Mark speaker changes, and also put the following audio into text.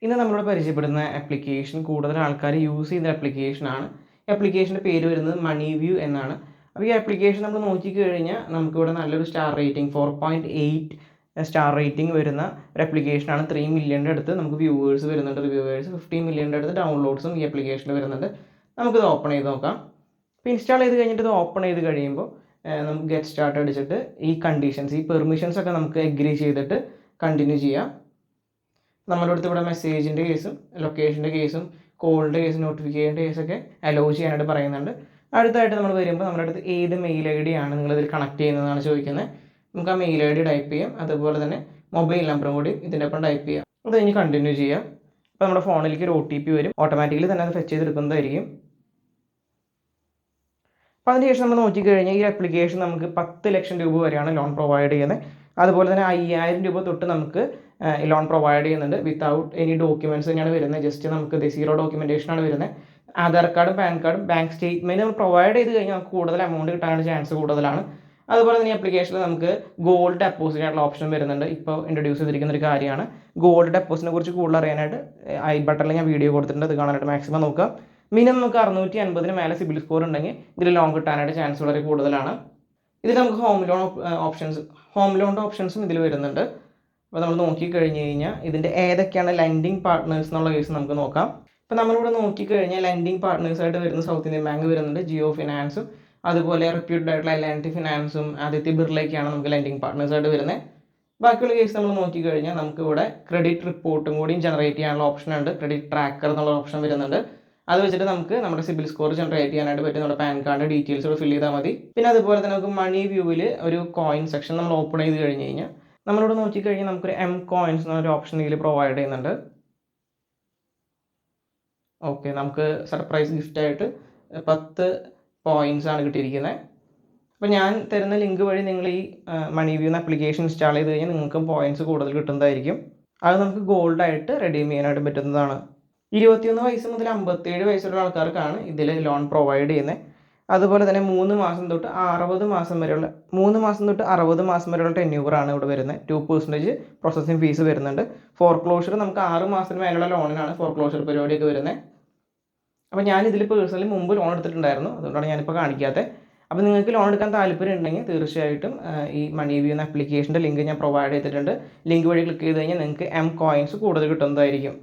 Speaker 1: ഇന്ന് നമ്മളിവിടെ പരിചയപ്പെടുന്ന ആപ്ലിക്കേഷൻ കൂടുതൽ ആൾക്കാർ യൂസ് ചെയ്യുന്ന ആപ്ലിക്കേഷനാണ്. ആപ്ലിക്കേഷൻ്റെ പേര് വരുന്നത് മണി വ്യൂ എന്നാണ്. അപ്പോൾ ഈ ആപ്ലിക്കേഷൻ നമ്മൾ നോക്കിക്കഴിഞ്ഞാൽ നമുക്കിവിടെ നല്ലൊരു സ്റ്റാർ റേറ്റിംഗ് 4.8 സ്റ്റാർ റേറ്റിംഗ് വരുന്ന ഒരു ആപ്ലിക്കേഷനാണ്. 3 മില്യൻ്റെ അടുത്ത് നമുക്ക് വ്യൂവേഴ്സ് വരുന്നുണ്ട്, റിവ്യൂവേഴ്സ്. 15 മില്യൻ്റെ അടുത്ത് ഡൗൺലോഡ്സും ഈ ആപ്ലിക്കേഷനിൽ വരുന്നുണ്ട്. നമുക്കിത് ഓപ്പൺ ചെയ്ത് നോക്കാം. അപ്പോൾ ഇൻസ്റ്റാൾ ചെയ്ത് കഴിഞ്ഞിട്ട് ഇത് ഓപ്പൺ ചെയ്ത് കഴിയുമ്പോൾ നമുക്ക് ഗെറ്റ് സ്റ്റാർട്ട് അടിച്ചിട്ട് ഈ കണ്ടീഷൻസ്, ഈ പെർമിഷൻസ് ഒക്കെ നമുക്ക് എഗ്രി ചെയ്തിട്ട് കണ്ടിന്യൂ ചെയ്യാം. നമ്മുടെ അടുത്ത് ഇവിടെ മെസ്സേജിൻ്റെ കേസും ലൊക്കേഷൻ്റെ കേസും കോളിൻ്റെ കേസും നോട്ടിഫിക്കേഷൻ്റെ കേസൊക്കെ അലോ ചെയ്യാനായിട്ട് പറയുന്നുണ്ട്. അടുത്തായിട്ട് നമ്മൾ വരുമ്പോൾ നമ്മുടെ അടുത്ത് ഏത് മെയിൽ ഐ ഡി ആണ് നിങ്ങളിതിൽ കണക്ട് ചെയ്യുന്നതാണ് ചോദിക്കുന്നത്. നമുക്ക് ആ മെയിൽ ഐ ഡി ടൈപ്പ് ചെയ്യാം. അതുപോലെ തന്നെ മൊബൈൽ നമ്പറും കൂടി ഇതിൻ്റെ ഒപ്പം ടൈപ്പ് ചെയ്യാം. അത് കഴിഞ്ഞ് കണ്ടിന്യൂ ചെയ്യാം. അപ്പോൾ നമ്മുടെ ഫോണിലേക്ക് ഒരു OTP വരും. ഓട്ടോമാറ്റിക്കലി തന്നെ അത് ഫെച്ച് ചെയ്തെടുക്കുന്നതായിരിക്കും. അപ്പോൾ അതിനുശേഷം നമ്മൾ നോക്കിക്കഴിഞ്ഞാൽ ഈ ആപ്ലിക്കേഷൻ നമുക്ക് 10 ലക്ഷം രൂപ വരെയാണ് ലോൺ പ്രൊവൈഡ് ചെയ്യുന്നത്. അതുപോലെ തന്നെ 5000 രൂപ തൊട്ട് നമുക്ക് ലോൺ പ്രൊവൈഡ് ചെയ്യുന്നുണ്ട്. വിത്തൗട്ട് എനി ഡോക്യുമെൻറ്റ്സ് തന്നെയാണ് വരുന്നത്. ജസ്റ്റ് നമുക്ക് സീറോ ഡോക്യുമെൻറ്റേഷനാണ് വരുന്നത്. ആധാർ കാർഡും പാൻ കാർഡും ബാങ്ക് സ്റ്റേറ്റ്മെൻറ്റ് നമ്മൾ പ്രൊവൈഡ് ചെയ്ത് കഴിഞ്ഞാൽ നമുക്ക് കൂടുതൽ എമൗണ്ട് കിട്ടാനുള്ള ചാൻസ് കൂടുതലാണ്. അതുപോലെ തന്നെ ഈ ആപ്ലിക്കേഷനിൽ നമുക്ക് ഗോൾഡ് ഡെപ്പോസിറ്റ് ആയിട്ടുള്ള ഓപ്ഷൻ വരുന്നുണ്ട്. ഇപ്പോൾ ഇൻട്രൊഡ്യൂസ് ചെയ്തിരിക്കുന്ന ഒരു കാര്യമാണ്. ഗോൾഡ് ഡെപ്പോസിറ്റിനെ കുറിച്ച് കൂടുതൽ അറിയാനായിട്ട് ഐ ബട്ടണിൽ ഞാൻ വീഡിയോ കൊടുത്തിട്ടുണ്ട്. അത് കാണാനായിട്ട് മാക്സിമം നോക്കുക. മിനിമം നമുക്ക് 650 മേലെ സിബിൽ സ്കോർ ഉണ്ടെങ്കിൽ ഇതിൽ ലോൺ കിട്ടാനായിട്ട് ചാൻസ് വളരെ കൂടുതലാണ്. ഇതിൽ നമുക്ക് ഹോം ലോണിൻ്റെ ഓപ്ഷൻസും ഇതിൽ വരുന്നുണ്ട്. അപ്പോൾ നമ്മൾ നോക്കിക്കഴിഞ്ഞ് കഴിഞ്ഞാൽ ഇതിൻ്റെ ഏതൊക്കെയാണ് ലെൻഡിങ് പാർട്ട്നേഴ്സ് എന്നുള്ള കേസ് നമുക്ക് നോക്കാം. അപ്പോൾ നമ്മളിവിടെ നോക്കിക്കഴിഞ്ഞാൽ ലെൻഡിങ് പാർട്ട്നേഴ്സായിട്ട് വരുന്ന സൗത്ത് ഇന്ത്യൻ ബാങ്ക് വരുന്നുണ്ട്, ജിയോ ഫിനാൻസും അതുപോലെ റെപ്യൂട്ടഡ് ആയിട്ടുള്ള L&T ഫിനാൻസും ആദിത്യ ബിർളയൊക്കെയാണ് നമുക്ക് ലെൻഡിങ് പാർട്ട്നേഴ്സായിട്ട് വരുന്നത്. ബാക്കിയുള്ള കേസ് നമ്മൾ നോക്കിക്കഴിഞ്ഞാൽ നമുക്ക് ഇവിടെ ക്രെഡിറ്റ് റിപ്പോർട്ടും കൂടിയും ജനറേറ്റ് ചെയ്യാനുള്ള ഓപ്ഷൻ ഉണ്ട്. ക്രെഡിറ്റ് ട്രാക്കർ എന്നുള്ള ഓപ്ഷൻ വരുന്നുണ്ട്. അത് വെച്ചിട്ട് നമുക്ക് നമ്മുടെ സിബിൽ സ്കോർ ജനറേറ്റ് ചെയ്യാനായിട്ട് പറ്റും. നമ്മുടെ പാൻ കാർഡ് ഡീറ്റെയിൽസ് ഫിൽ ചെയ്താൽ മതി. പിന്നെ അതുപോലെ തന്നെ നമുക്ക് മണി വ്യൂവിൽ ഒരു കോയിൻ സെക്ഷൻ നമ്മൾ ഓപ്പൺ ചെയ്ത് കഴിഞ്ഞ് കഴിഞ്ഞാൽ നമ്മളിവിടെ നോക്കിക്കഴിഞ്ഞാൽ നമുക്കൊരു M കോയിൻസ് എന്നൊരു ഓപ്ഷൻ ഇതിൽ പ്രൊവൈഡ് ചെയ്യുന്നുണ്ട്. ഓക്കെ, നമുക്ക് സർപ്രൈസ് ഗിഫ്റ്റായിട്ട് 10 പോയിൻറ്റ്സ് ആണ് കിട്ടിയിരിക്കുന്നത്. അപ്പോൾ ഞാൻ തരുന്ന ലിങ്ക് വഴി നിങ്ങൾ ഈ മണി വ്യൂ എന്ന ആപ്ലിക്കേഷൻ ഇൻസ്റ്റാൾ ചെയ്ത് കഴിഞ്ഞാൽ നിങ്ങൾക്ക് പോയിൻറ്റ്സ് കൂടുതൽ കിട്ടുന്നതായിരിക്കും. അത് നമുക്ക് ഗോൾഡായിട്ട് റെഡീം ചെയ്യാനായിട്ട് പറ്റുന്നതാണ്. 21 വയസ്സ് മുതൽ 57 വയസ്സുള്ള ആൾക്കാർക്കാണ് ഇതിൽ ലോൺ പ്രൊവൈഡ് ചെയ്യുന്നത്. അതുപോലെ തന്നെ 3 മാസം തൊട്ട് 60 മാസം വരെയുള്ള ടെന്യൂറാണ് ഇവിടെ വരുന്നത്. 2% പ്രോസസ്സിംഗ് ഫീസ് വരുന്നുണ്ട്. ഫോർക്ലോഷർ നമുക്ക് 6 മാസത്തിന് മേലുള്ള ലോണിനാണ് ഫോർക്ലോഷർ പരിപാടിയൊക്കെ വരുന്നത്. അപ്പോൾ ഞാൻ ഇതിൽ പേഴ്സണലി മുമ്പ് ലോൺ എടുത്തിട്ടുണ്ടായിരുന്നു, അതുകൊണ്ടാണ് ഞാനിപ്പോൾ കാണിക്കാത്തത്. അപ്പോൾ നിങ്ങൾക്ക് ലോൺ എടുക്കാൻ താല്പര്യം ഉണ്ടെങ്കിൽ തീർച്ചയായിട്ടും ഈ മണി വ്യൂ എന്ന ആപ്ലിക്കേഷൻ്റെ ലിങ്ക് ഞാൻ പ്രൊവൈഡ് ചെയ്തിട്ടുണ്ട്. ലിങ്ക് വഴി ക്ലിക്ക് ചെയ്ത് കഴിഞ്ഞാൽ നിങ്ങൾക്ക് M കോയിൻസ് കൂടുതൽ കിട്ടുന്നതായിരിക്കും.